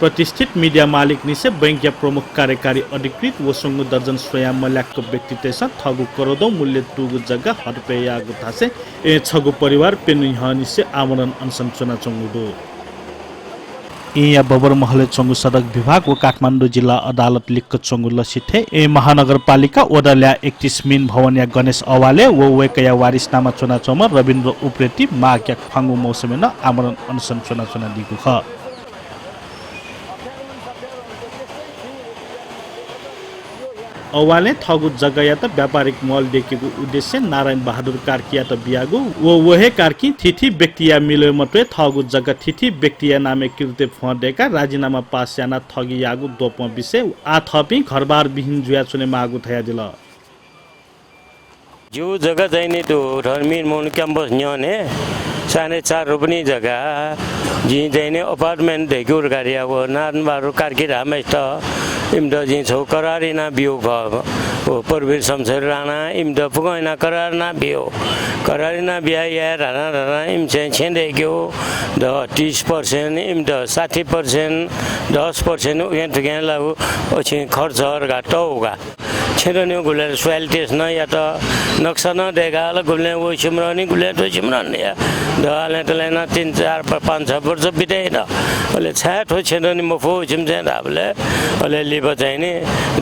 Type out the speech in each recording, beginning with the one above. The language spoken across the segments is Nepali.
प्रतिष्ठित मीडिया मालिक निसे बैंक प्रमुख कार्यकारी अधिकृत वसंगु दर्जन स्वयं मल्याक व्यक्तित्व थगु करोडौं मूल्य तुगु जग्गा हरपेया गुथासे ए छगु परिवार पेनु हनिसे आमरण अनसन चुना चंगुदो या बबर महले चंगु सडक विभाग व काठमाडौँ जिल्ला अदालत लिक्क चंगु लसिथे ए महानगरपालिका ओदल्या 31 मिन भवन या गणेश अवाले व वेकया वारिसनामा चुना चौमा रविन्द्र उप्रेती माक्या फांगु मौसमेन आमरण अनसन चुना दिगु ख अवाले थगु जग्गा या त व्यापारिक मल देखेको उद्देश्य नारायण बहादुर कार्की या त बियागु वहे कार्की थिथि व्यक्ति या मिले मते थगु जग्गा थिथि व्यक्ति या नामे कृत्य फडेका राजीनामा पास याना थगी यागु दोप विषय आ थपि घरबार बिहिन जुया चुने मागु थया दिल जो जग्गा चाहिने तो धर्मी मोन क्याम्पस न्याने 4.5 रुपनी जग्गा जी चाहिने अपार्टमेन्ट देखो गाडी अब नारायण बहादुर कार्की रामेश इम्द जी छौ करारीना बियो ग परवीर शमशेर राणा इम्द पुगैना करारना बियो करारीना बिया या राणा राणा इम चाहिँ छेंदेक्यो द 30% इम्द 60% 10% उगेन ठुगेन लागु अछि खर्च गाटौगा छेदन्यो गुले सोइल टेस्ट न या त नक्शा न देगाल गुले वो सिमरनी गुले तो सिमरन या दले तले न 3 4 5 6 वर्ष बिते न ओले छाट हो छेदनी मफो जिम चाहिँ राबले ओले लिब चाहिँ नि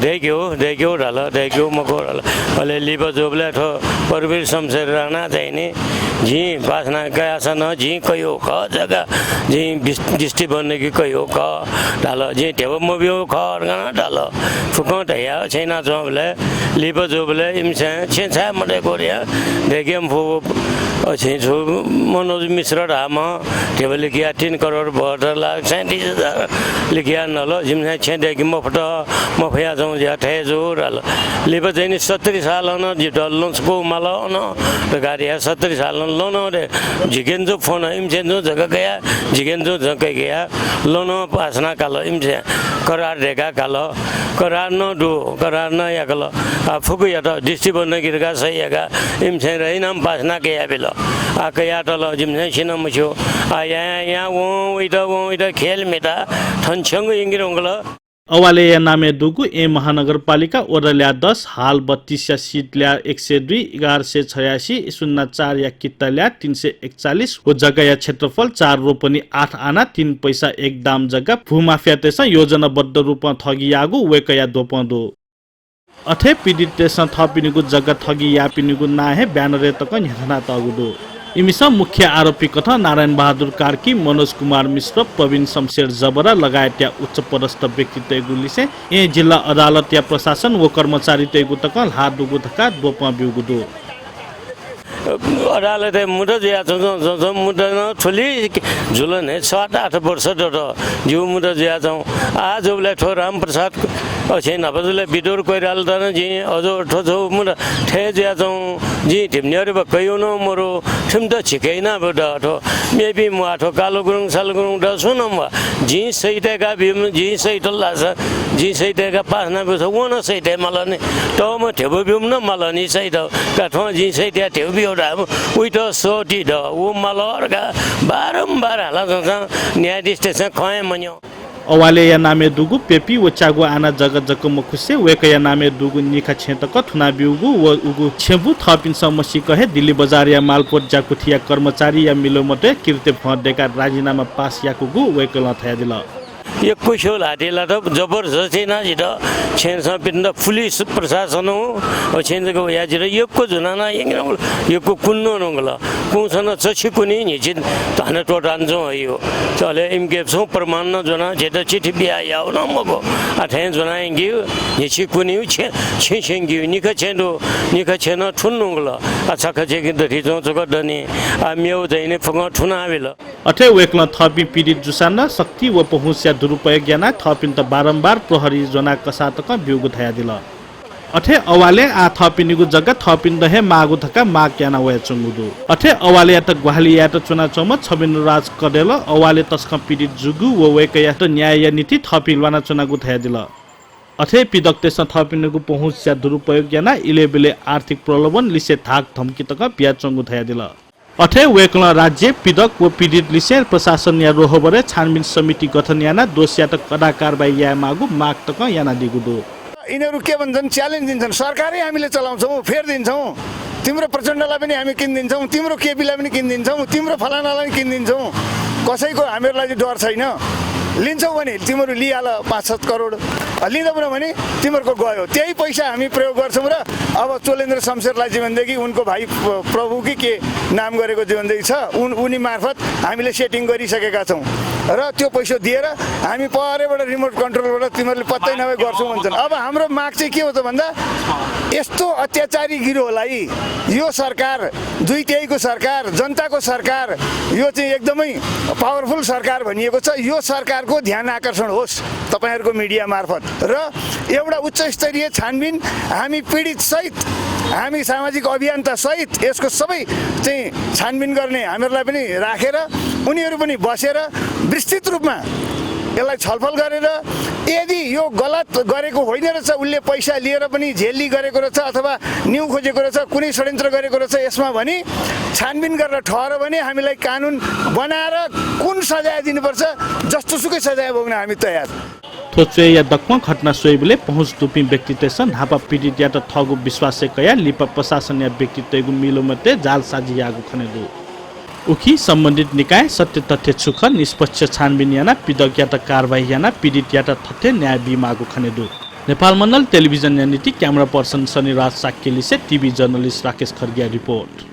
देख्यो रल देख्यो मको रल ओले लिब जोबले थो परवीर शमशेर राणा चाहिँ नि जी पासना कयासन जी कयो ख जग्गा जी दृष्टि बन्ने कि कयो ख डाल जी टेब मबियो ख अर्गना डाल फुक तया छैन जोबले लिब जोबले इमसे छेछा मडे कोरिया देखेम फु अछि छु मनोज मिश्र राम टेबल किया 3 करोड 72 लाख 37,000 लिखिया नल जिमसे छेदे कि मफट मफया जौ ज्या थे जोरल लिब चाहिँ 70 साल न जिटल लन्सको माल न गाडी 70 साल लोन रे जिगेन जो फोन इमसे जो जगह गया जिगेन जो जगह गया लोन पासना काल इमसे करार रेगा काल करार न दो करार न याकल फुकु या त दृष्टि बन्न गिरगा सहीगा इमसे रही नाम पासना के या बेल आ कया तल जिमसे छिन मछो आ या वो इदा खेल मेटा थनछंग इंगिरंगल अवाले या नामे दुगु ए महानगरपालिका ओरल्या 10 हाल 32 या सीट ल्या 102 1186 04 या कित्तल्या 341 ओ जग्गा या क्षेत्रफल 4 रोपनी 8 आना 3 पैसा 1 दाम जग्गा भूमाफिया तेसा योजनाबद्ध रूपमा ठगी यागु वेकया दोपदो अथे पीडित तेसा थपिनुगु जग्गा ठगी या पिनुगु नाहे ब्यानरे तक न्याथना तगुदो इमिसा मुख्य आरोपी कथा नारायण बहादुर कार्की मनोज कुमार मिश्र प्रवीण शमशेर जबरा लगायत या उच्च पदस्थ व्यक्तित्व गुलिसे ए जिल्ला अदालत या प्रशासन व कर्मचारी तेगु तक हात दुगु धका दोपमा बिउगुदो अदालत मुद जिया छ मुद न ठुली जुलन 7-8 वर्ष त जिउ मुद जिया छ आज उले ठो राम प्रसाद अछि नबजुले बिदुर कोइराल दन जी अजो ठो मुद ठे जिया छ जी टिमनेर बकयो न मोरो ठिम त छिकैना बड ठो मेबी मु आठो कालो गुरुङ साल गुरुङ द सुनम जी सहितका बिम जी सहित लास जी सहितका पासना बस वन सहित मलने त म ठेबो बिम न मलनी सहित काठो जी सहित ठेबो बिउडा उइट सोटी द उ मलरका बारम्बार हाला जन्छ न्यायाधीश तेस खय मन्यो अवाले या नामे दुगु पेपी व चागु आना जगत जक मखुसे वेकया नामे दुगु निखा छेतक थुना बिउगु व उगु छेबु थपिन समस्या कहे दिल्ली बजार या मालपोत जाकुथिया कर्मचारी या मिलो मते किर्ते फडेका राजीनामा पास याकुगु वेकला थया दिल यो कुशो लाटेला त जबरजस्ती नाजित छेन पिन्द पुलिस प्रशासन हो छेनको याजिर यको जुनाना यको कुन्नो नंगल कुसन चछि कुनी निजित ताने टोटान्जो यो चले इमके सो प्रमाण न जुना जेत चिठी बिया याउ न मगो आथे जुना इंगि निछि कुनी छे छेंगि निख छेन ठुन्नुगल अच्छा खजे कि दथि जो जग दनी आ मेउ दैने फंग ठुना आवेल अथे वेकला थपि पीडित जुसाना शक्ति व पहुँच दुरुपयोग ज्ञाना थपिन त बारम्बार प्रहरी जना कसातक बिउगु थया दिल अथे अवाले आ थपिनिगु जग्गा थपिन दहे मागु थका माग क्याना वे चंगुदु अथे अवाले या त ग्वाली या त चुना चौम छबिन राज कडेल अवाले तस्क पीडित जुगु व वेक या त न्याय नीति थपिलवाना चुनागु थया दिल अथे पिदक्ते स थपिनिगु पहुँच दुरुपयोग ज्ञाना इलेबेले आर्थिक प्रलोभन लिसे थाक धमकी तक बिया चंगु थया दिल अठे वेकला राज्य पीड़क व पीड़ित लिसे प्रशासन या रोहबरे छानबिन समिति गठन याना दोषिया त कड़ा कारबाही या मागु माग तक याना दिगुदो यिनीहरू के भन्छन् च्यालेन्ज दिन्छन् सरकारै हामीले चलाउँछौँ फेर दिन्छौँ तिम्रो प्रचण्डलाई पनि हामी किनिदिन्छौँ तिम्रो केपीलाई पनि किनिदिन्छौँ तिम्रो फलानालाई पनि किनिदिन्छौँ कसैको हामीहरूलाई चाहिँ डर छैन लिन्छौ भने तिम्रो लिइहाल 5-7 करोड लिँदैन भने तिमीहरूको गयो त्यही पैसा हामी प्रयोग गर्छौँ र अब चोलेन्द्र शमशेरलाई जीवनदेखि उनको भाइ प्रभु कि के नाम गरेको जीवनदेखि छ उनी मार्फत हामीले सेटिङ गरिसकेका छौँ र त्यो पैसा दिएर हामी परेबाट रिमोट कन्ट्रोलबाट तिमीहरूले पत्तै नभए गर्छौँ भन्छन् अब हाम्रो माग चाहिँ के हो त भन्दा यस्तो अत्याचारी गिरोहलाई यो सरकार दुई तिहाईको सरकार जनताको सरकार यो चाहिँ एकदमै पावरफुल सरकार भनिएको छ यो सरकारको ध्यान आकर्षण होस् तपाईहरुको मिडिया मार्फत र एउटा उच्च स्तरीय छानबिन हामी पीडित सहित हामी सामाजिक अभियन्ता सहित यसको सबै चाहिँ छानबिन गर्ने हामीहरूलाई पनि राखेर उनीहरू पनि बसेर विस्तृत रूपमा यसलाई छलफल गरेर यदि यो गलत गरेको होइन रहेछ उसले पैसा लिएर पनि झेल्ली गरेको रहेछ अथवा न्यू खोजेको रहेछ कुनै षड्यन्त्र गरेको रहेछ यसमा भने छानबिन गरेर ठहर भने हामीलाई कानुन बनाएर कुन सजाय दिनुपर्छ जस्तोसुकै सजाय भोग्न हामी तयार थोचे या दक्मा घटना सोइबले पहुँच दुपी व्यक्तित्व हापा पीडित या त थगु विश्वास कया लिपा प्रशासन या व्यक्तित्वको मिलो मध्ये जाल साजी यागु खनेदु उखी सम्बन्धित निकाय सत्य तथ्य सुख निष्पक्ष छानबिन याना पीडक या त कारबाही याना पीडित या त तथ्य न्याय बिमागु खनेदु नेपाल मण्डल टेलिभिजन नीति क्यामेरा पर्सन शनिराज साक्केली से टिभी जर्नलिस्ट राकेश खर्गिया रिपोर्ट।